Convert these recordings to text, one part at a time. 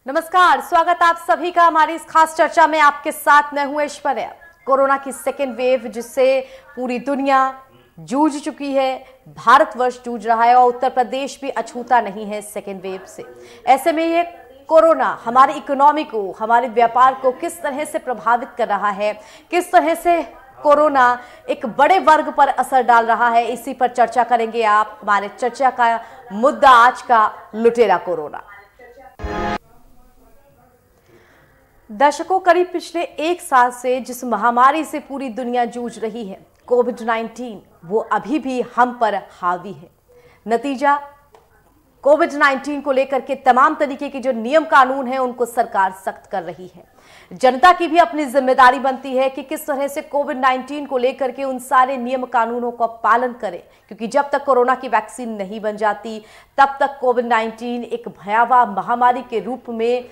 नमस्कार, स्वागत आप सभी का हमारी इस खास चर्चा में। आपके साथ मैं हूं ऐश्वर्या। कोरोना की सेकेंड वेव जिससे पूरी दुनिया जूझ चुकी है, भारतवर्ष जूझ रहा है और उत्तर प्रदेश भी अछूता नहीं है सेकेंड वेव से। ऐसे में ये कोरोना हमारी इकोनॉमी को, हमारे व्यापार को किस तरह से प्रभावित कर रहा है, किस तरह से कोरोना एक बड़े वर्ग पर असर डाल रहा है, इसी पर चर्चा करेंगे आप। हमारे चर्चा का मुद्दा आज का लुटेरा कोरोना। दशकों करीब पिछले एक साल से जिस महामारी से पूरी दुनिया जूझ रही है, कोविड-19, वो अभी भी हम पर हावी है। नतीजा, कोविड-19 को लेकर के तमाम तरीके के जो नियम कानून हैं उनको सरकार सख्त कर रही है। जनता की भी अपनी जिम्मेदारी बनती है कि किस तरह से कोविड-19 को लेकर के उन सारे नियम कानूनों का पालन करें, क्योंकि जब तक कोरोना की वैक्सीन नहीं बन जाती तब तक कोविड-19 एक भयावह महामारी के रूप में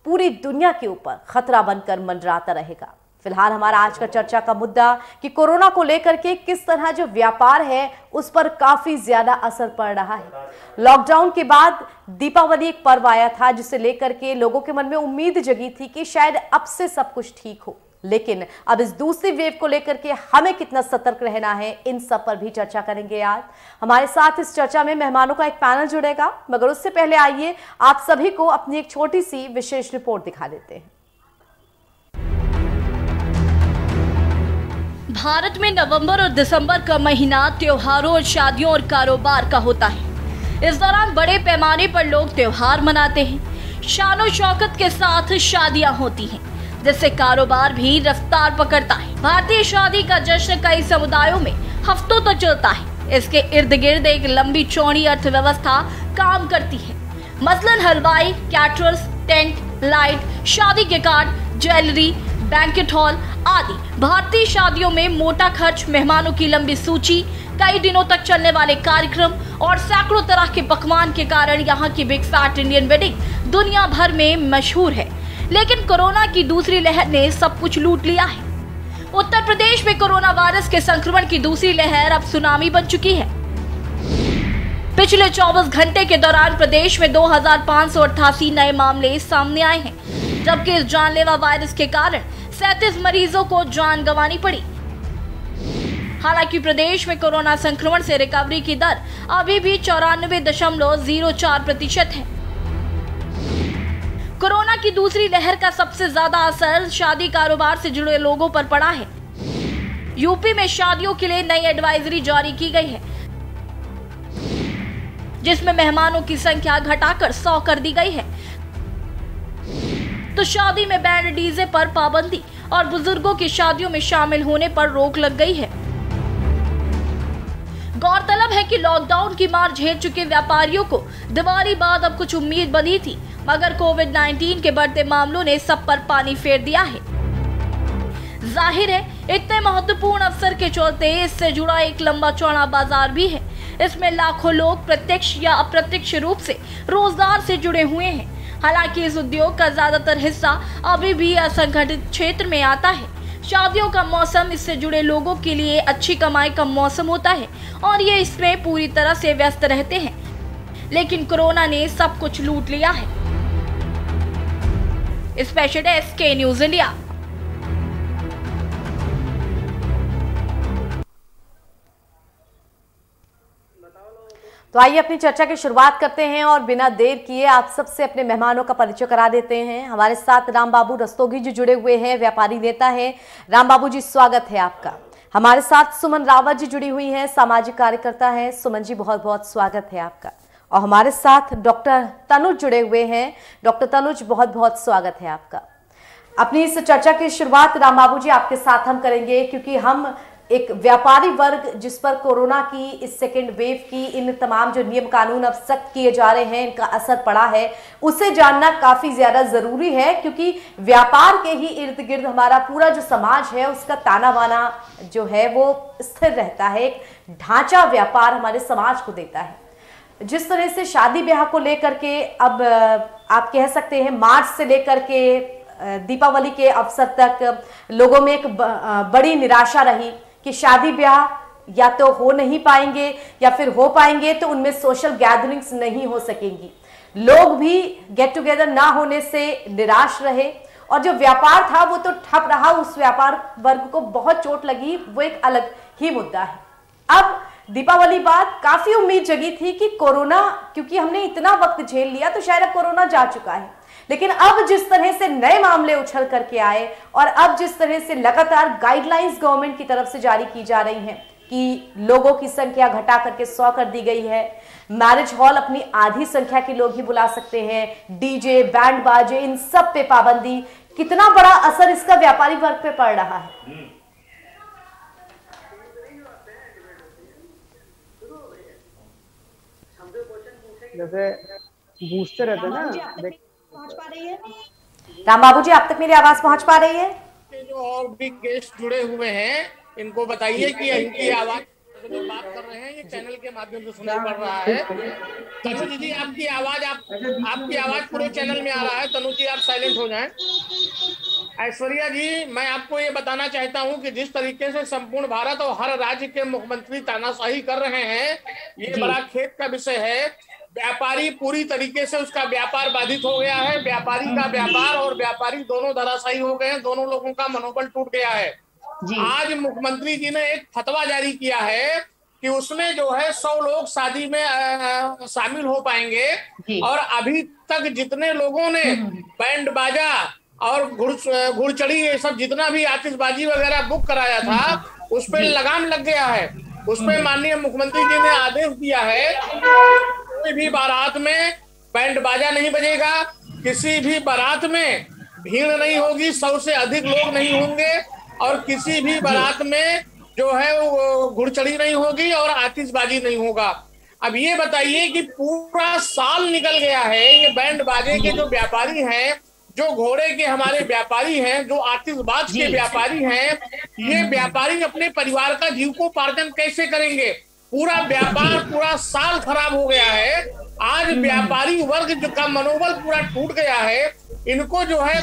पूरी दुनिया के ऊपर खतरा बनकर मंडराता रहेगा। फिलहाल हमारा आज का चर्चा का मुद्दा कि कोरोना को लेकर के किस तरह जो व्यापार है उस पर काफी ज्यादा असर पड़ रहा है। लॉकडाउन के बाद दीपावली एक पर्व आया था जिसे लेकर के लोगों के मन में उम्मीद जगी थी कि शायद अब से सब कुछ ठीक हो, लेकिन अब इस दूसरी वेव को लेकर के हमें कितना सतर्क रहना है, इन सब पर भी चर्चा करेंगे आज। हमारे साथ इस चर्चा में मेहमानों का एक पैनल जुड़ेगा, मगर उससे पहले आइए आप सभी को अपनी एक छोटी सी विशेष रिपोर्ट दिखा देते हैं। भारत में नवंबर और दिसंबर का महीना त्योहारों और शादियों और कारोबार का होता है। इस दौरान बड़े पैमाने पर लोग त्योहार मनाते हैं, शानो शौकत के साथ शादियां होती हैं, जिससे कारोबार भी रफ्तार पकड़ता है। भारतीय शादी का जश्न कई समुदायों में हफ्तों तक चलता है। इसके इर्द गिर्द एक लंबी चौड़ी अर्थव्यवस्था काम करती है। मसलन हलवाई, कैटरर्स, टेंट, लाइट, शादी के कार्ड, ज्वेलरी, बैंकेट हॉल आदि। भारतीय शादियों में मोटा खर्च, मेहमानों की लंबी सूची, कई दिनों तक चलने वाले कार्यक्रम और सैकड़ों तरह के पकवान के कारण यहाँ की बिग फैट इंडियन वेडिंग दुनिया भर में मशहूर है। लेकिन कोरोना की दूसरी लहर ने सब कुछ लूट लिया है। उत्तर प्रदेश में कोरोना वायरस के संक्रमण की दूसरी लहर अब सुनामी बन चुकी है। पिछले 24 घंटे के दौरान प्रदेश में 2588 नए मामले सामने आए हैं, जबकि इस जानलेवा वायरस के कारण 37 मरीजों को जान गंवानी पड़ी। हालांकि प्रदेश में कोरोना संक्रमण से रिकवरी की दर अभी भी 94.04% है। कोरोना की दूसरी लहर का सबसे ज्यादा असर शादी कारोबार से जुड़े लोगों पर पड़ा है। यूपी में शादियों के लिए नई एडवाइजरी जारी की गई है, जिसमें मेहमानों की संख्या घटाकर 100 कर दी गई है। तो शादी में बैंड डीजे पर पाबंदी और बुजुर्गों की शादियों में शामिल होने पर रोक लग गई है। गौरतलब है कि लॉकडाउन की मार झेल चुके व्यापारियों को दिवाली बाद अब कुछ उम्मीद बनी थी, मगर कोविड-19 के बढ़ते मामलों ने सब पर पानी फेर दिया है। जाहिर है, इतने महत्वपूर्ण अवसर के चलते इससे जुड़ा एक लंबा चौड़ा बाजार भी है। इसमें लाखों लोग प्रत्यक्ष या अप्रत्यक्ष रूप से रोजगार से जुड़े हुए हैं। हालांकि इस उद्योग का ज्यादातर हिस्सा अभी भी असंगठित क्षेत्र में आता है। शादियों का मौसम इससे जुड़े लोगों के लिए अच्छी कमाई का मौसम होता है और ये इसमें पूरी तरह से व्यस्त रहते हैं, लेकिन कोरोना ने सब कुछ लूट लिया है। स्पेशल डेस्क के न्यूज इंडिया। तो आइए अपनी चर्चा की शुरुआत करते हैं और बिना देर किए आप सबसे अपने मेहमानों का परिचय करा देते हैं। हमारे साथ राम बाबू रस्तोगी जी जुड़े हुए हैं, व्यापारी नेता हैं। राम बाबू जी, स्वागत है आपका। हमारे साथ सुमन रावत जी जुड़ी हुई हैं, सामाजिक कार्यकर्ता हैं। सुमन जी, बहुत बहुत स्वागत है आपका। और हमारे साथ डॉक्टर तनुज जुड़े हुए हैं। डॉक्टर तनुज, बहुत बहुत स्वागत है आपका। अपनी इस चर्चा की शुरुआत राम बाबू जी आपके साथ हम करेंगे, क्योंकि हम एक व्यापारी वर्ग जिस पर कोरोना की इस सेकेंड वेव की इन तमाम जो नियम कानून अब सख्त किए जा रहे हैं, इनका असर पड़ा है, उसे जानना काफी ज्यादा जरूरी है, क्योंकि व्यापार के ही इर्द गिर्द हमारा पूरा जो समाज है उसका ताना बाना जो है वो स्थिर रहता है। एक ढांचा व्यापार हमारे समाज को देता है। जिस तरह से शादी ब्याह को लेकर के अब आप कह सकते हैं मार्च से लेकर के दीपावली के अवसर तक लोगों में एक बड़ी निराशा रही कि शादी ब्याह या तो हो नहीं पाएंगे या फिर हो पाएंगे तो उनमें सोशल गैदरिंग्स नहीं हो सकेंगी। लोग भी गेट टुगेदर ना होने से निराश रहे और जो व्यापार था वो तो ठप रहा, उस व्यापार वर्ग को बहुत चोट लगी, वो एक अलग ही मुद्दा है। अब दीपावली बाद काफी उम्मीद जगी थी कि कोरोना, क्योंकि हमने इतना वक्त झेल लिया तो शायद अब कोरोना जा चुका है, लेकिन अब जिस तरह से नए मामले उछल करके आए और अब जिस तरह से लगातार गाइडलाइंस गवर्नमेंट की तरफ से जारी की जा रही हैं कि लोगों की संख्या घटा करके 100 कर दी गई है, मैरिज हॉल अपनी आधी संख्या के लोग ही बुला सकते हैं, डीजे बैंड बाजे इन सब पे पाबंदी, कितना बड़ा असर इसका व्यापारी वर्ग पे पड़ रहा है। जैसे बूस्टर रहते ना, पहुंच पा रही है राम बाबू जी, आप तक मेरी आवाज पहुंच पा रही है? जो और भी गेस्ट जुड़े हुए हैं इनको बताइए कि इनकी आवाज जो बात कर रहे हैं ये चैनल के माध्यम से सुनाई पड़ रहा है। तनु दीदी आपकी आवाज पूरे चैनल में आ रहा है। तनु जी आप साइलेंट हो जाएं। ऐश्वर्या जी, मैं आपको ये बताना चाहता हूं कि जिस तरीके से संपूर्ण भारत और हर राज्य के मुख्यमंत्री तानाशाही कर रहे हैं, ये बड़ा खेद का विषय है। व्यापारी पूरी तरीके से उसका व्यापार बाधित हो गया है। व्यापारी का व्यापार और व्यापारी दोनों धराशायी हो गए हैं, दोनों लोगों का मनोबल टूट गया है। आज मुख्यमंत्री जी ने एक फतवा जारी किया है कि उसमें जो है 100 लोग शादी में शामिल हो पाएंगे और अभी तक जितने लोगों ने बैंड बाजा और घुड़चड़ी ये सब जितना भी आतिशबाजी वगैरह बुक कराया था उस पर लगाम लग गया है। उस पर माननीय मुख्यमंत्री जी ने आदेश दिया है कोई भी बारात में बैंड बाजा नहीं बजेगा, किसी भी बारात में भीड़ नहीं होगी, 100 से अधिक लोग नहीं होंगे और किसी भी बारात में जो है वो घुड़चड़ी नहीं होगी और आतिशबाजी नहीं होगा। अब ये बताइए कि पूरा साल निकल गया है, ये बैंड बाजे के जो व्यापारी हैं, जो घोड़े के हमारे व्यापारी हैं, जो आतिशबाज के व्यापारी हैं, ये व्यापारी अपने परिवार का जीविकोपार्जन कैसे करेंगे? पूरा व्यापार पूरा साल खराब हो गया है। आज व्यापारी वर्ग जो का मनोबल पूरा टूट गया है। इनको जो है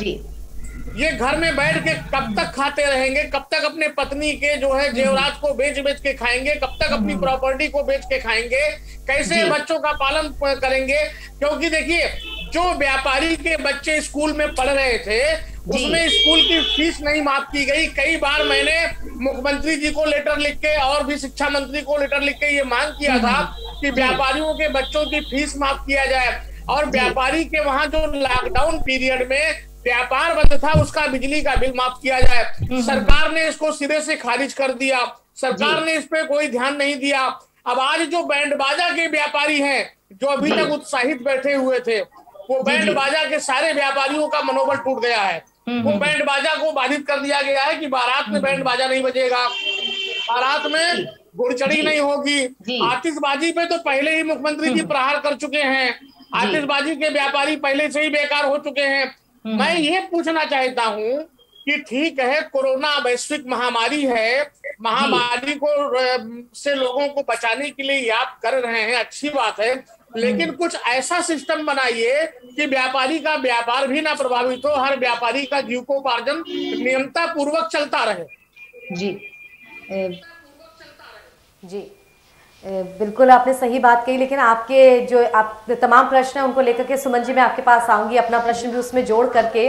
ये घर में बैठ के कब तक खाते रहेंगे, कब तक अपने पत्नी के जो है जेवरात को बेच बेच के खाएंगे, कब तक अपनी प्रॉपर्टी को बेच के खाएंगे, कैसे बच्चों का पालन करेंगे? क्योंकि देखिए जो व्यापारी के बच्चे स्कूल में पढ़ रहे थे उसमें स्कूल की फीस नहीं माफ की गई। कई बार मैंने मुख्यमंत्री जी को लेटर लिख के और भी शिक्षा मंत्री को लेटर लिख के ये मांग किया था कि व्यापारियों के बच्चों की फीस माफ किया जाए और व्यापारी के वहां जो लॉकडाउन पीरियड में व्यापार बंद था उसका बिजली का बिल माफ किया जाए। सरकार ने इसको सिरे से खारिज कर दिया, सरकार ने इस पे कोई ध्यान नहीं दिया। अब आज जो बैंड बाजा के व्यापारी हैं जो अभी तक उत्साहित बैठे हुए थे, वो बैंड बाजा के सारे व्यापारियों का मनोबल टूट गया है। वो बैंड बाजा को बाधित कर दिया गया है कि बारात में बैंड बाजा नहीं बजेगा, बारात में घुड़चड़ी नहीं होगी। आतिशबाजी पे तो पहले ही मुख्यमंत्री जी प्रहार कर चुके हैं, आतिशबाजी के व्यापारी पहले से ही बेकार हो चुके हैं। मैं ये पूछना चाहता हूँ कि ठीक है कोरोना वैश्विक महामारी है, महामारी को से लोगों को बचाने के लिए आप कर रहे हैं, अच्छी बात है, लेकिन कुछ ऐसा सिस्टम बनाइए कि व्यापारी का व्यापार भी ना प्रभावित हो, हर व्यापारी का जीविकोपार्जन नियमता पूर्वक चलता रहे। जी बिल्कुल आपने सही बात कही, लेकिन आपके जो आप तमाम प्रश्न हैं उनको लेकर के सुमन जी मैं आपके पास आऊंगी, अपना प्रश्न भी उसमें जोड़ करके।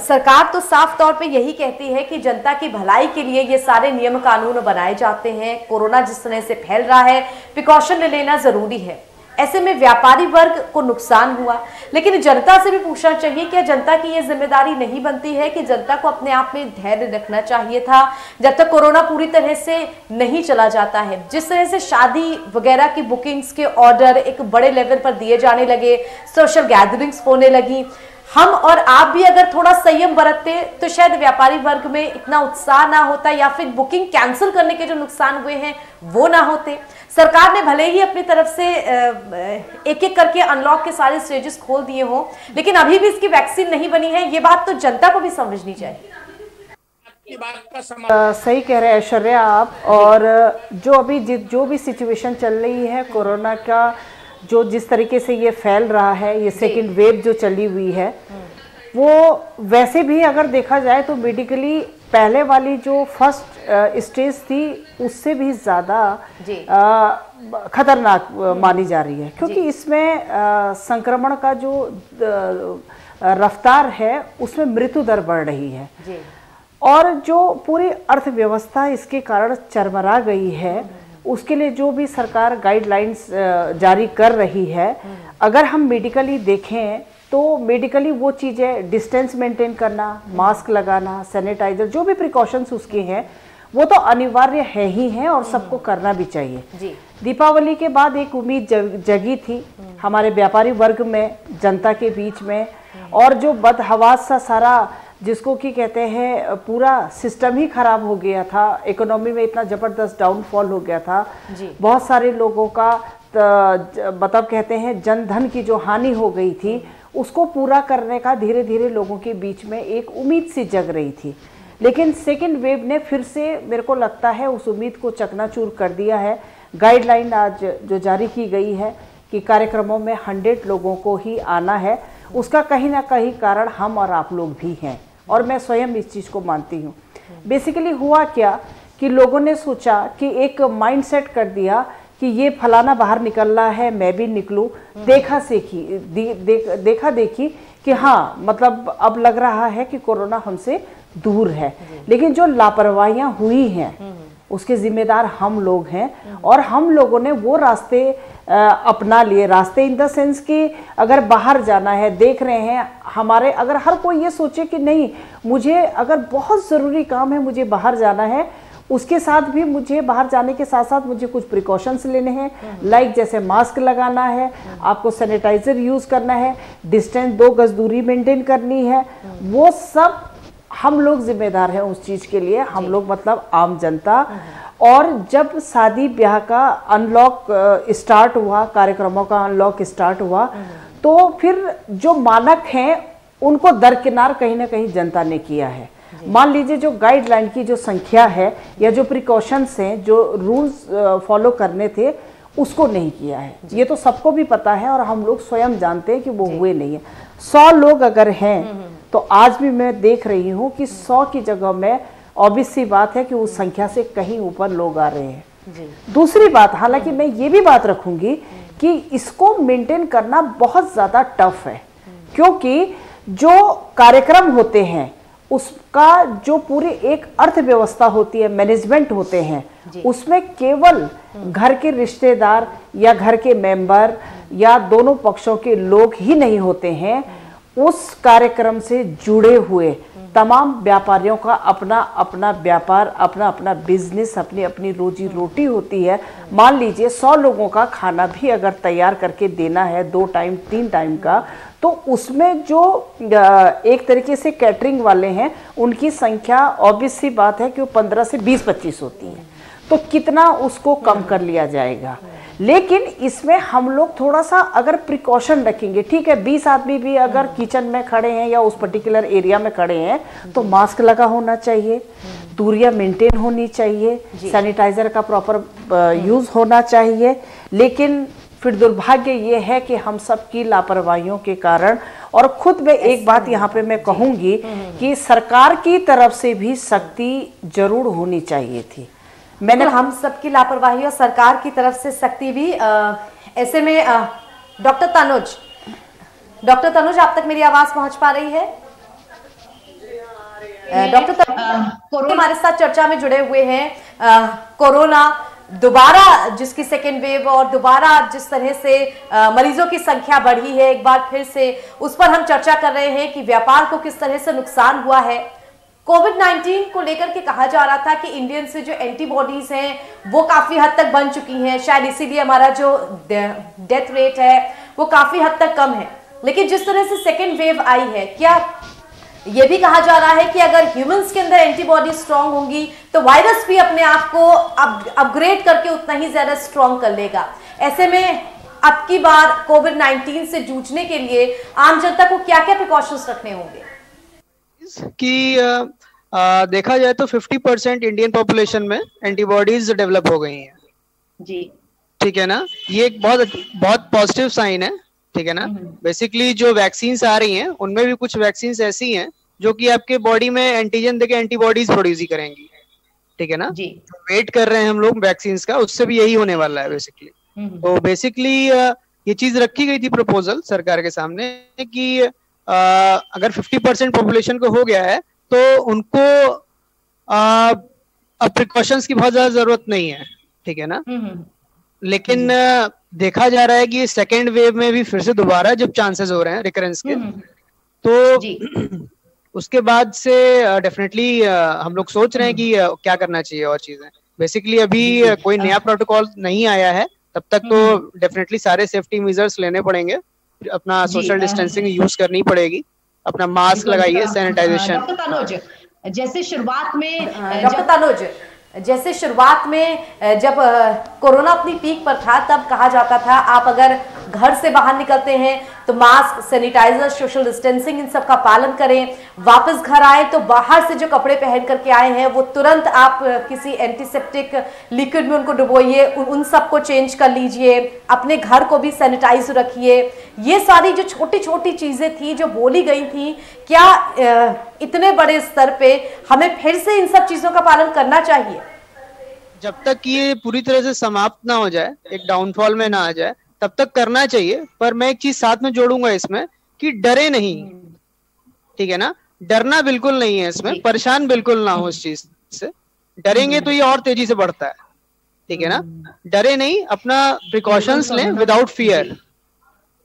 सरकार तो साफ तौर पे यही कहती है कि जनता की भलाई के लिए ये सारे नियम कानून बनाए जाते हैं, कोरोना जिस तरह से फैल रहा है प्रिकॉशन लेना जरूरी है। ऐसे में व्यापारी वर्ग को नुकसान हुआ, लेकिन जनता से भी पूछना चाहिए क्या जनता की ये जिम्मेदारी नहीं बनती है कि जनता को अपने आप में धैर्य रखना चाहिए था जब तक कोरोना पूरी तरह से नहीं चला जाता है। जिस तरह से शादी वगैरह की बुकिंग्स के ऑर्डर एक बड़े लेवल पर दिए जाने लगे, सोशल गैदरिंग्स होने लगी, हम और आप भी अगर थोड़ा संयम बरतते तो शायद व्यापारी वर्ग में इतना उत्साह ना होता या फिर बुकिंग कैंसिल करने के जो नुकसान हुए हैं वो ना होते। सरकार ने भले ही अपनी तरफ से एक एक करके अनलॉक के सारे स्टेजेस खोल दिए हों, लेकिन अभी भी इसकी वैक्सीन नहीं बनी है, ये बात तो जनता को भी समझनी चाहिए। सही कह रहे हैं ऐश्वर्या आप। और जो अभी जो भी सिचुएशन चल रही है कोरोना का, जो जिस तरीके से ये फैल रहा है, ये सेकंड वेव जो चली हुई है, वो वैसे भी अगर देखा जाए तो मेडिकली पहले वाली जो फर्स्ट स्टेज थी उससे भी ज़्यादा खतरनाक मानी जा रही है, क्योंकि इसमें संक्रमण का जो रफ्तार है उसमें मृत्यु दर बढ़ रही है जी। और जो पूरी अर्थव्यवस्था इसके कारण चरमरा गई है, उसके लिए जो भी सरकार गाइडलाइंस जारी कर रही है, अगर हम मेडिकली देखें तो मेडिकली वो चीज़ें डिस्टेंस मेंटेन करना, मास्क लगाना, सैनिटाइजर, जो भी प्रिकॉशंस उसके हैं वो तो अनिवार्य है ही है और सबको करना भी चाहिए जी। दीपावली के बाद एक उम्मीद जगी थी हमारे व्यापारी वर्ग में, जनता के बीच में, और जो बदहवास सा सारा जिसको कि कहते हैं पूरा सिस्टम ही खराब हो गया था, इकोनॉमी में इतना ज़बरदस्त डाउनफॉल हो गया था जी। बहुत सारे लोगों का मतलब कहते हैं जन धन की जो हानि हो गई थी, उसको पूरा करने का धीरे धीरे लोगों के बीच में एक उम्मीद सी जग रही थी। लेकिन सेकेंड वेव ने फिर से मेरे को लगता है उस उम्मीद को चकनाचूर कर दिया है। गाइडलाइन आज जो जारी की गई है कि कार्यक्रमों में 100 लोगों को ही आना है, उसका कहीं ना कहीं कारण हम और आप लोग भी हैं, और मैं स्वयं इस चीज़ को मानती हूँ। बेसिकली हुआ क्या कि लोगों ने सोचा कि एक माइंड सेट कर दिया कि ये फलाना बाहर निकल रहा है, मैं भी निकलूं, देखा देखी कि हाँ मतलब अब लग रहा है कि कोरोना हमसे दूर है। लेकिन जो लापरवाहियां हुई हैं उसके जिम्मेदार हम लोग हैं, और हम लोगों ने वो रास्ते अपना लिए। रास्ते इन द सेंस कि अगर बाहर जाना है, देख रहे हैं हमारे, अगर हर कोई ये सोचे कि नहीं मुझे अगर बहुत ज़रूरी काम है मुझे बाहर जाना है, उसके साथ भी मुझे बाहर जाने के साथ साथ मुझे कुछ प्रिकॉशंस लेने हैं, लाइक जैसे मास्क लगाना है, आपको सैनिटाइजर यूज़ करना है, डिस्टेंस 2 गज दूरी मेंटेन करनी है, वो सब हम लोग जिम्मेदार हैं उस चीज़ के लिए, हम लोग मतलब आम जनता। और जब शादी ब्याह का अनलॉक स्टार्ट हुआ, कार्यक्रमों का अनलॉक स्टार्ट हुआ, तो फिर जो मानक हैं उनको दरकिनार कहीं ना कहीं जनता ने किया है। मान लीजिए जो गाइडलाइन की जो संख्या है या जो प्रिकॉशंस हैं, जो रूल्स फॉलो करने थे, उसको नहीं किया है। ये तो सबको भी पता है और हम लोग स्वयं जानते हैं कि वो हुए नहीं है। 100 लोग अगर हैं तो आज भी मैं देख रही हूँ कि 100 की जगह में ऑब्वियस सी बात है कि उस संख्या से कहीं ऊपर लोग आ रहे हैं। दूसरी बात, हालांकि मैं ये भी बात रखूंगी कि इसको मेंटेन करना बहुत ज़्यादा टफ है, क्योंकि जो कार्यक्रम होते हैं उसका जो पूरी एक अर्थव्यवस्था होती है, मैनेजमेंट होते हैं, उसमें केवल घर के रिश्तेदार या घर के मेंबर या दोनों पक्षों के लोग ही नहीं होते हैं। उस कार्यक्रम से जुड़े हुए तमाम व्यापारियों का अपना अपना व्यापार, अपना अपना बिजनेस, अपनी अपनी रोजी रोटी होती है। मान लीजिए 100 लोगों का खाना भी अगर तैयार करके देना है 2 टाइम 3 टाइम का, तो उसमें जो एक तरीके से कैटरिंग वाले हैं उनकी संख्या ऑब्वियस सी बात है कि वो 15 से 20-25 होती है, तो कितना उसको कम कर लिया जाएगा। लेकिन इसमें हम लोग थोड़ा सा अगर प्रिकॉशन रखेंगे, ठीक है 20 आदमी भी अगर किचन में खड़े हैं या उस पर्टिकुलर एरिया में खड़े हैं तो मास्क लगा होना चाहिए, दूरियां मेंटेन होनी चाहिए, सैनिटाइजर का प्रॉपर यूज होना चाहिए। लेकिन फिर दुर्भाग्य ये है कि हम सब की लापरवाहियों के कारण, और खुद में एक बात यहाँ पे मैं कहूँगी कि सरकार की तरफ से भी सख्ती जरूर होनी चाहिए थी। मैंने हम सबकी लापरवाही और सरकार की तरफ से सख्ती भी ऐसे में डॉक्टर तनुज आप तक मेरी आवाज पहुंच पा रही है? डॉक्टर तनुज हमारे साथ चर्चा में जुड़े हुए हैं। कोरोना दोबारा जिसकी सेकेंड वेव और दोबारा जिस तरह से मरीजों की संख्या बढ़ी है, एक बार फिर से उस पर हम चर्चा कर रहे हैं कि व्यापार को किस तरह से नुकसान हुआ है। कोविड-19 को लेकर के कहा जा रहा था कि इंडियन से जो एंटीबॉडीज हैं वो काफी हद तक बन चुकी हैं, शायद इसीलिए हमारा जो डेथ रेट है वो काफी हद तक कम है। लेकिन जिस तरह से सेकेंड वेव आई है, क्या ये भी कहा जा रहा है कि अगर ह्यूमंस के अंदर एंटीबॉडी स्ट्रांग होंगी तो वायरस भी अपने आप को अपग्रेड करके उतना ही ज्यादा स्ट्रांग कर लेगा? ऐसे में अब की बार कोविड-19 से जूझने के लिए आम जनता को क्या क्या प्रिकॉशंस रखने होंगे? कि देखा जाए तो 50% इंडियन पॉपुलेशन में एंटीबॉडीज डेवलप हो गई हैं जी, ठीक है ना। ये एक बहुत पॉजिटिव साइन है, ठीक है ना। बेसिकली जो वैक्सीन्स आ रही हैं उनमें भी कुछ वैक्सीन्स ऐसी हैं जो कि आपके बॉडी में एंटीजन देके एंटीबॉडीज प्रोड्यूस ही करेंगी, ठीक है ना, जी। वेट कर रहे हैं हम लोग वैक्सीन का, उससे भी यही होने वाला है बेसिकली। तो बेसिकली ये चीज रखी गई थी प्रपोजल सरकार के सामने कि अगर 50% पॉपुलेशन को हो गया है तो उनको अब प्रिकॉशंस की बहुत ज्यादा जरूरत नहीं है, ठीक है ना। लेकिन देखा जा रहा है कि सेकेंड वेव में भी फिर से दोबारा जब चांसेस हो रहे हैं रिकरेंस के, तो उसके बाद से डेफिनेटली हम लोग सोच रहे हैं कि क्या करना चाहिए और चीजें। बेसिकली अभी कोई नया प्रोटोकॉल नहीं आया है, तब तक तो डेफिनेटली सारे सेफ्टी मेजर्स लेने पड़ेंगे, अपना सोशल डिस्टेंसिंग यूज करनी पड़ेगी, अपना मास्क लगाइए, सैनिटाइजेशन। डॉक्टर तनुज, जैसे शुरुआत में जब कोरोना अपनी पीक पर था तब कहा जाता था आप अगर घर से बाहर निकलते हैं तो मास्क, सैनिटाइजर, सोशल डिस्टेंसिंग इन सब का पालन करें, वापस घर आए तो बाहर से जो कपड़े पहन करके आए हैं वो तुरंत आप किसी एंटीसेप्टिक लिक्विड में उनको डुबोइए, उन सबको चेंज कर लीजिए, अपने घर को भी सैनिटाइज रखिए। ये सारी जो छोटी छोटी चीजें थी जो बोली गई थी, क्या इतने बड़े स्तर पे हमें फिर से इन सब चीजों का पालन करना चाहिए? जब तक ये पूरी तरह से समाप्त ना हो जाए, एक डाउनफॉल में ना आ जाए, तब तक करना चाहिए। पर मैं एक चीज साथ में जोड़ूंगा इसमें कि डरे नहीं, ठीक है ना, डरना बिल्कुल नहीं है इसमें, परेशान बिल्कुल ना हो इस चीज से। डरेंगे तो ये और तेजी से बढ़ता है, ठीक है ना। डरे नहीं, अपना प्रिकॉशंस लें विदाउट फियर,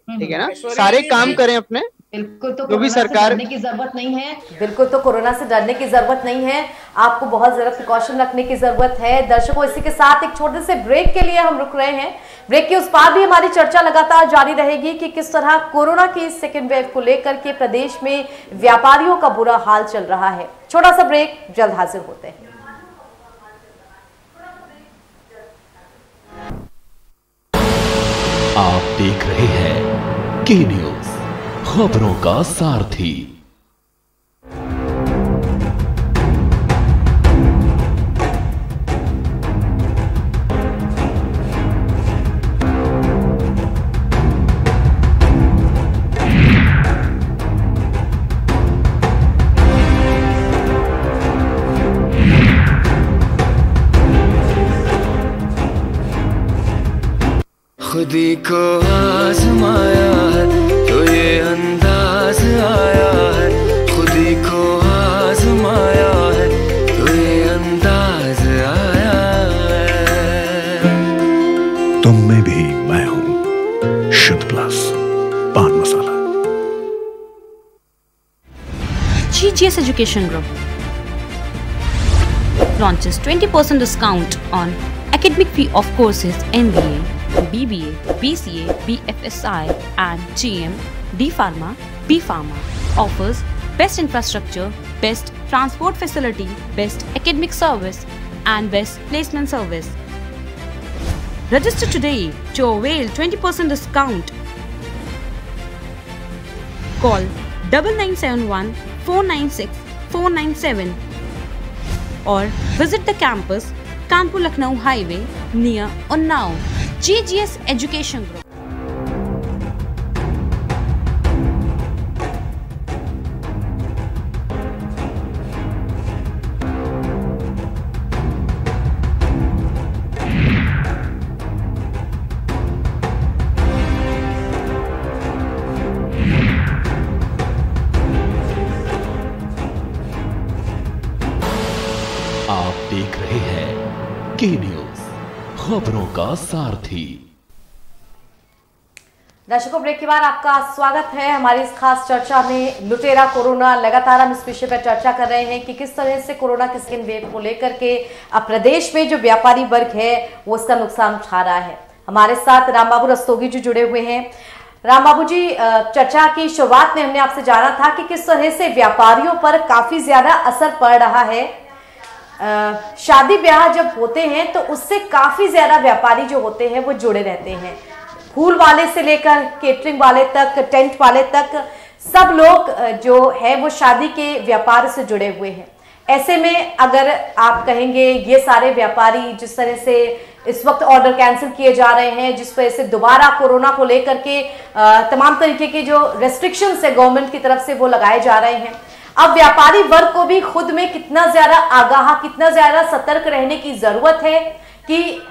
ठीक है ना, सारे काम करें अपने। बिल्कुल, तो जो भी सरकार, डरने की जरूरत नहीं है। बिल्कुल, तो कोरोना से डरने की जरूरत नहीं है, आपको बहुत ज्यादा प्रिकॉशन रखने की जरूरत है। दर्शकों, इसी के साथ एक छोटे से ब्रेक के लिए हम रुक रहे हैं। ब्रेक के उस पार भी हमारी चर्चा लगातार जारी रहेगी कि किस तरह कोरोना की सेकेंड वेव को लेकर के प्रदेश में व्यापारियों का बुरा हाल चल रहा है। छोटा सा ब्रेक, जल्द हाजिर होते हैं। आप देख रहे हैं के न्यूज, खबरों का सारथी। खुदी को आजमाया है तो ये अंदाज आया है, खुदी को आजमाया है तो ये अंदाज आया है। तुम में भी मैं हूं, शुद्ध प्लस पान मसाला। GGS Education Group launches 20% discount on academic fee of courses MBA, BBA, BCA, BFSI and GM, D Pharma, B Pharma. Offers best infrastructure, best transport facility, best academic service and best placement service. Register today to avail 20% discount. Call 9971 496 497 or visit the campus Kanpur Lucknow Highway near Unnao. GGS Education Group. आप देख रहे हैं के news, खबरों का सारथी। दर्शकों, break के बाद आपका स्वागत है हमारी इस खास चर्चा में। लुटेरा कोरोना, लगातार हम इस विषय पर चर्चा कर रहे हैं कि किस तरह से कोरोना की सेकेंड वेव को लेकर के अब प्रदेश में जो व्यापारी वर्ग है वो इसका नुकसान उठा रहा है। हमारे साथ राम बाबू रस्तोगी जी जुड़े हुए हैं। राम बाबू जी, चर्चा की शुरुआत में हमने आपसे जाना था कि किस तरह से व्यापारियों पर काफी ज्यादा असर पड़ रहा है। शादी ब्याह जब होते हैं तो उससे काफी ज्यादा व्यापारी जो होते हैं वो जुड़े रहते हैं, फूल वाले से लेकर केटरिंग वाले तक, टेंट वाले तक, सब लोग जो है वो शादी के व्यापार से जुड़े हुए हैं। ऐसे में अगर आप कहेंगे ये सारे व्यापारी जिस तरह से इस वक्त ऑर्डर कैंसिल किए जा रहे हैं, जिस वजह से दोबारा कोरोना को लेकर के तमाम तरीके के जो रेस्ट्रिक्शंस है गवर्नमेंट की तरफ से वो लगाए जा रहे हैं, अब व्यापारी वर्ग को भी खुद में कितना ज्यादा आगाह, कितना ज्यादा सतर्क रहने की जरूरत है कि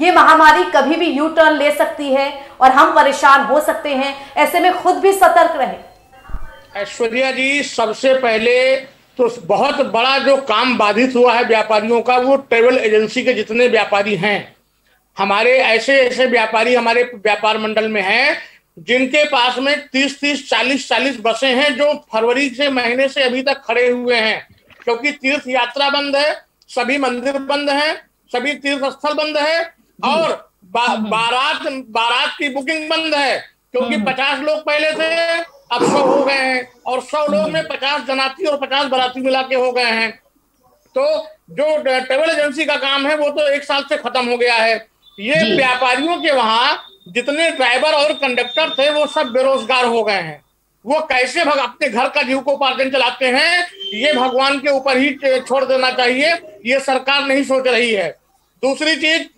ये महामारी कभी भी यू टर्न ले सकती है और हम परेशान हो सकते हैं, ऐसे में खुद भी सतर्क रहे। ऐश्वर्या जी, सबसे पहले तो बहुत बड़ा जो काम बाधित हुआ है व्यापारियों का, वो ट्रेवल एजेंसी के जितने व्यापारी हैं, हमारे ऐसे व्यापारी हमारे व्यापार मंडल में हैं जिनके पास में 30-30, 40-40 बसें हैं जो फरवरी से महीने से अभी तक खड़े हुए हैं, क्योंकि तीर्थ यात्रा बंद है, सभी मंदिर बंद हैं, सभी तीर्थ स्थल बंद है और बारात की बुकिंग बंद है, क्योंकि 50 लोग पहले थे, अब 100 हो गए हैं और 100 लोग में 50 जनाती और 50 बाराती मिला के हो गए हैं। तो जो ट्रेवल एजेंसी का काम है वो तो 1 साल से खत्म हो गया है। ये व्यापारियों के वहां जितने ड्राइवर और कंडक्टर थे वो सब बेरोजगार हो गए हैं। वो कैसे अपने घर का जीविकोपार्जन चलाते हैं, ये भगवान के ऊपर ही छोड़ देना चाहिए, ये सरकार नहीं सोच रही है। दूसरी चीज,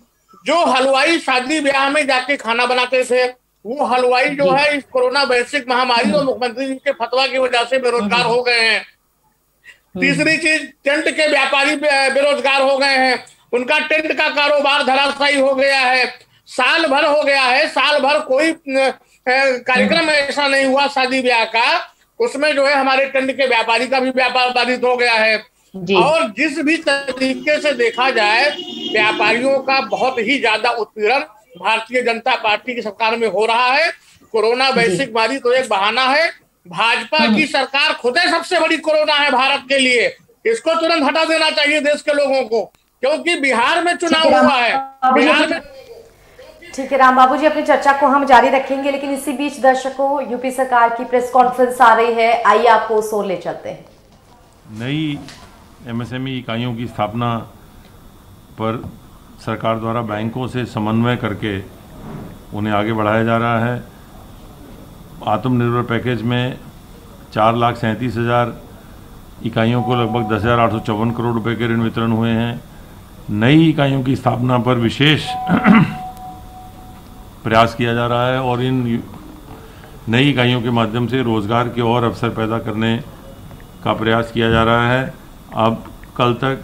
जो हलवाई शादी ब्याह में जाके खाना बनाते थे, वो हलवाई जो है इस कोरोना वैश्विक महामारी और मुख्यमंत्री जी के फतवा की वजह से बेरोजगार हो गए हैं। तीसरी चीज, टेंट के व्यापारी बेरोजगार हो गए हैं, उनका टेंट का कारोबार धराशायी हो गया है। साल भर हो गया है, साल भर कोई कार्यक्रम ऐसा नहीं हुआ शादी ब्याह का, उसमें जो है हमारे टेंट के व्यापारी का भी व्यापार बाधित हो गया है। और जिस भी तरीके से देखा जाए, व्यापारियों का बहुत ही ज्यादा उत्पीड़न भारतीय जनता पार्टी की सरकार में हो रहा है। कोरोना वैश्विक महामारी तो एक बहाना है, भाजपा की सरकार खुद सबसे बड़ी कोरोना है भारत के लिए, इसको तुरंत हटा देना चाहिए देश के लोगों को, क्योंकि बिहार में चुनाव हुआ है, बिहार में। ठीक है राम बाबू जी, अपनी चर्चा को हम जारी रखेंगे, लेकिन इसी बीच दर्शकों, यूपी सरकार की प्रेस कॉन्फ्रेंस आ रही है, आइए आपको उस ओर ले चलते हैं। नई एमएसएमई इकाइयों की स्थापना पर सरकार द्वारा बैंकों से समन्वय करके उन्हें आगे बढ़ाया जा रहा है। आत्मनिर्भर पैकेज में 4,37,000 इकाइयों को लगभग 10,854 करोड़ रुपए के ऋण वितरण हुए हैं। नई इकाइयों की स्थापना पर विशेष प्रयास किया जा रहा है और इन नई इकाइयों के माध्यम से रोजगार के और अवसर पैदा करने का प्रयास किया जा रहा है। अब कल तक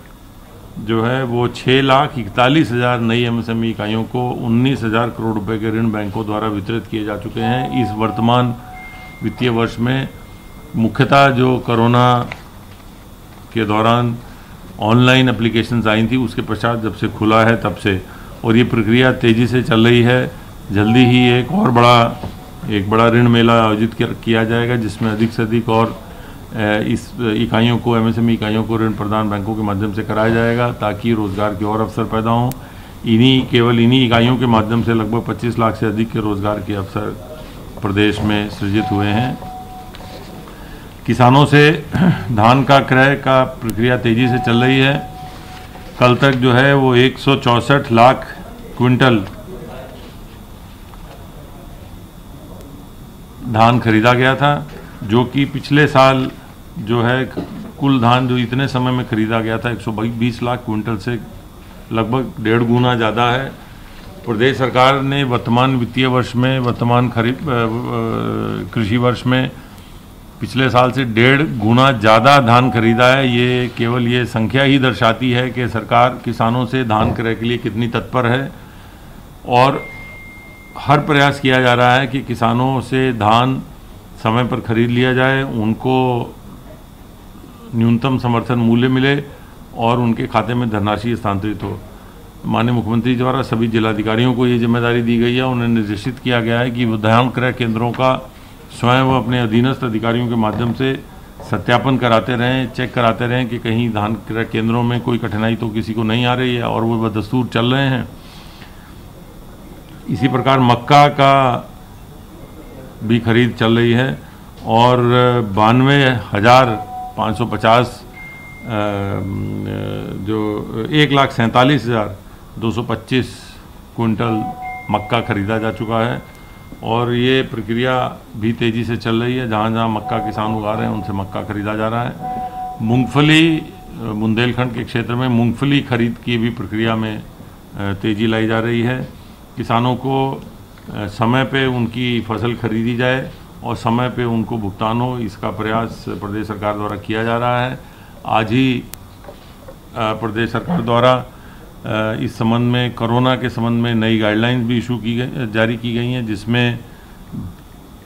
जो है वो 6,41,000 नई एमएसएमई इकाइयों को 19,000 करोड़ रुपए के ऋण बैंकों द्वारा वितरित किए जा चुके हैं। इस वर्तमान वित्तीय वर्ष में मुख्यतः जो कोरोना के दौरान ऑनलाइन एप्लीकेशंस आई थी, उसके पश्चात जब से खुला है तब से, और ये प्रक्रिया तेज़ी से चल रही है। जल्दी ही एक बड़ा ऋण मेला आयोजित किया जाएगा, जिसमें अधिक से अधिक और इस इकाइयों को, एमएसएमई इकाइयों को ऋण प्रदान बैंकों के माध्यम से कराया जाएगा, ताकि रोज़गार के और अवसर पैदा हों। केवल इन्हीं इकाइयों के माध्यम से लगभग 25 लाख से अधिक के रोज़गार के अवसर प्रदेश में सृजित हुए हैं। किसानों से धान का क्रय का प्रक्रिया तेज़ी से चल रही है। कल तक जो है वो 164 लाख क्विंटल धान खरीदा गया था, जो कि पिछले साल जो है कुल धान जो इतने समय में खरीदा गया था 120 लाख क्विंटल से लगभग 1.5 गुना ज़्यादा है। प्रदेश सरकार ने वर्तमान वित्तीय वर्ष में, वर्तमान खरीफ कृषि वर्ष में पिछले साल से 1.5 गुना ज़्यादा धान खरीदा है। ये केवल ये संख्या ही दर्शाती है कि सरकार किसानों से धान क्रय के लिए कितनी तत्पर है, और हर प्रयास किया जा रहा है कि किसानों से धान समय पर खरीद लिया जाए, उनको न्यूनतम समर्थन मूल्य मिले और उनके खाते में धनराशि हस्तांतरित हो। माननीय मुख्यमंत्री द्वारा सभी जिलाधिकारियों को ये जिम्मेदारी दी गई है। उन्हें निर्देशित किया गया है कि वो धान क्रय केंद्रों का स्वयं वो अपने अधीनस्थ अधिकारियों के माध्यम से सत्यापन कराते रहें, चेक कराते रहें कि कहीं धान क्रय केंद्रों में कोई कठिनाई तो किसी को नहीं आ रही है, और वो बदस्तूर चल रहे हैं। इसी प्रकार मक्का का भी खरीद चल रही है, और 92,550 जो 1,47,225 क्विंटल मक्का खरीदा जा चुका है, और ये प्रक्रिया भी तेज़ी से चल रही है। जहाँ जहाँ मक्का किसान उगा रहे हैं उनसे मक्का खरीदा जा रहा है। मूंगफली, बुंदेलखंड के क्षेत्र में मूंगफली खरीद की भी प्रक्रिया में तेज़ी लाई जा रही है। किसानों को समय पे उनकी फसल खरीदी जाए और समय पे उनको भुगतान हो, इसका प्रयास प्रदेश सरकार द्वारा किया जा रहा है। आज ही प्रदेश सरकार द्वारा इस संबंध में, कोरोना के संबंध में नई गाइडलाइंस भी जारी की गई हैं, जिसमें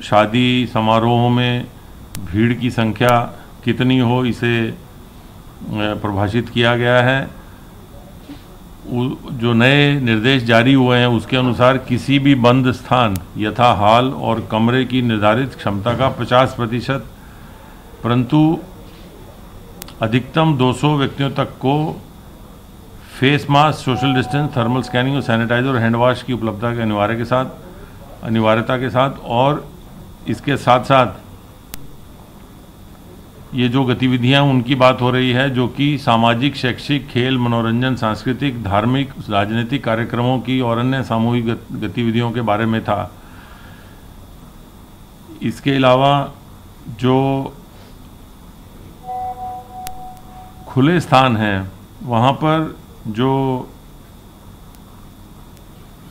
शादी समारोहों में भीड़ की संख्या कितनी हो इसे परिभाषित किया गया है। जो नए निर्देश जारी हुए हैं उसके अनुसार किसी भी बंद स्थान यथा हॉल और कमरे की निर्धारित क्षमता का 50%, परंतु अधिकतम 200 व्यक्तियों तक को face mask, social distance, thermal scanning और सैनिटाइजर और हैंड वॉश की उपलब्धता के अनिवार्यता के साथ और इसके साथ साथ ये जो गतिविधियां उनकी बात हो रही है जो कि सामाजिक, शैक्षिक, खेल, मनोरंजन, सांस्कृतिक, धार्मिक, राजनीतिक कार्यक्रमों की और अन्य सामूहिक गतिविधियों के बारे में था। इसके अलावा जो खुले स्थान हैं वहाँ पर जो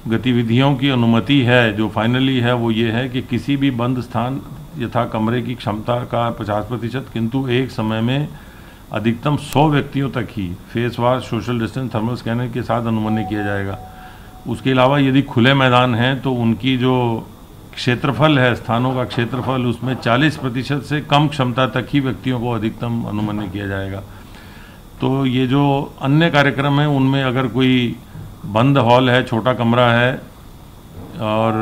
गतिविधियों की अनुमति है, जो फाइनली है वो ये है कि किसी भी बंद स्थान यथा कमरे की क्षमता का 50%, किंतु एक समय में अधिकतम 100 व्यक्तियों तक ही face wash, social distance, thermal scanner के साथ अनुमन्य किया जाएगा। उसके अलावा यदि खुले मैदान हैं तो उनकी जो क्षेत्रफल है, स्थानों का क्षेत्रफल, उसमें 40% से कम क्षमता तक ही व्यक्तियों को अधिकतम अनुमन्य किया जाएगा। तो ये जो अन्य कार्यक्रम हैं उनमें अगर कोई बंद हॉल है, छोटा कमरा है और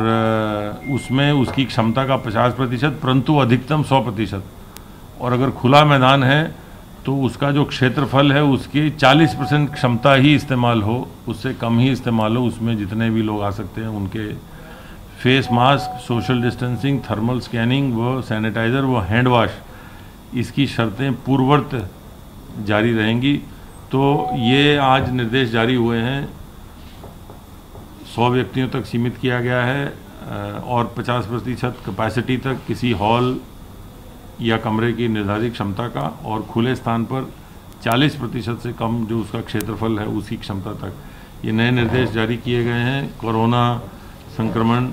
उसमें उसकी क्षमता का 50%, परंतु अधिकतम 100%, और अगर खुला मैदान है तो उसका जो क्षेत्रफल है उसकी 40% क्षमता ही इस्तेमाल हो, उससे कम ही इस्तेमाल हो, उसमें जितने भी लोग आ सकते हैं उनके face mask, social distancing, thermal scanning व सैनिटाइज़र व हैंड वॉश, इसकी शर्तें पूर्ववत जारी रहेंगी। तो ये आज निर्देश जारी हुए हैं, 100 व्यक्तियों तक सीमित किया गया है और 50% कैपेसिटी तक किसी हॉल या कमरे की निर्धारित क्षमता का, और खुले स्थान पर 40% से कम जो उसका क्षेत्रफल है उसी क्षमता तक। ये नए निर्देश जारी किए गए हैं कोरोना संक्रमण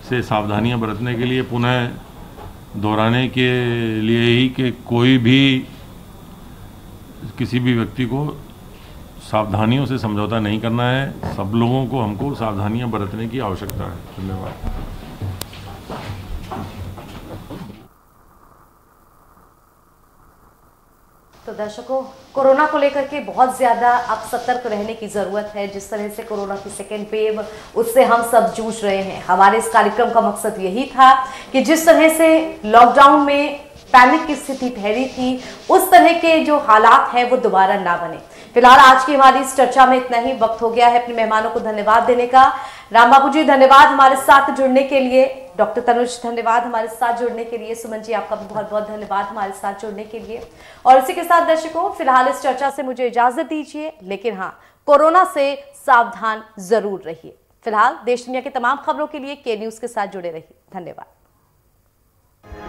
से सावधानियां बरतने के लिए, पुनः दोहराने के लिए ही कि कोई भी किसी भी व्यक्ति को सावधानियों से समझौता नहीं करना है। सब लोगों को हमको सावधानियां बरतने की आवश्यकता है। धन्यवाद। तो दर्शकों, कोरोना को लेकर के बहुत ज्यादा अब सतर्क रहने की जरूरत है। जिस तरह से कोरोना की सेकेंड वेव, उससे हम सब जूझ रहे हैं। हमारे इस कार्यक्रम का मकसद यही था कि जिस तरह से लॉकडाउन में पैनिक की स्थिति ठहरी थी, उस तरह के जो हालात हैं वो दोबारा ना बने। फिलहाल आज की हमारी इस चर्चा में इतना ही। वक्त हो गया है अपने मेहमानों को धन्यवाद देने का। राम बाबू जी धन्यवाद हमारे साथ जुड़ने के लिए। डॉक्टर तनुज धन्यवाद हमारे साथ जुड़ने के लिए। सुमन जी आपका भी बहुत बहुत धन्यवाद हमारे साथ जुड़ने के लिए। और इसी के साथ दर्शकों, फिलहाल इस चर्चा से मुझे इजाजत दीजिए, लेकिन हाँ, कोरोना से सावधान जरूर रहिए। फिलहाल देश दुनिया की तमाम खबरों के लिए के न्यूज के साथ जुड़े रहिए। धन्यवाद।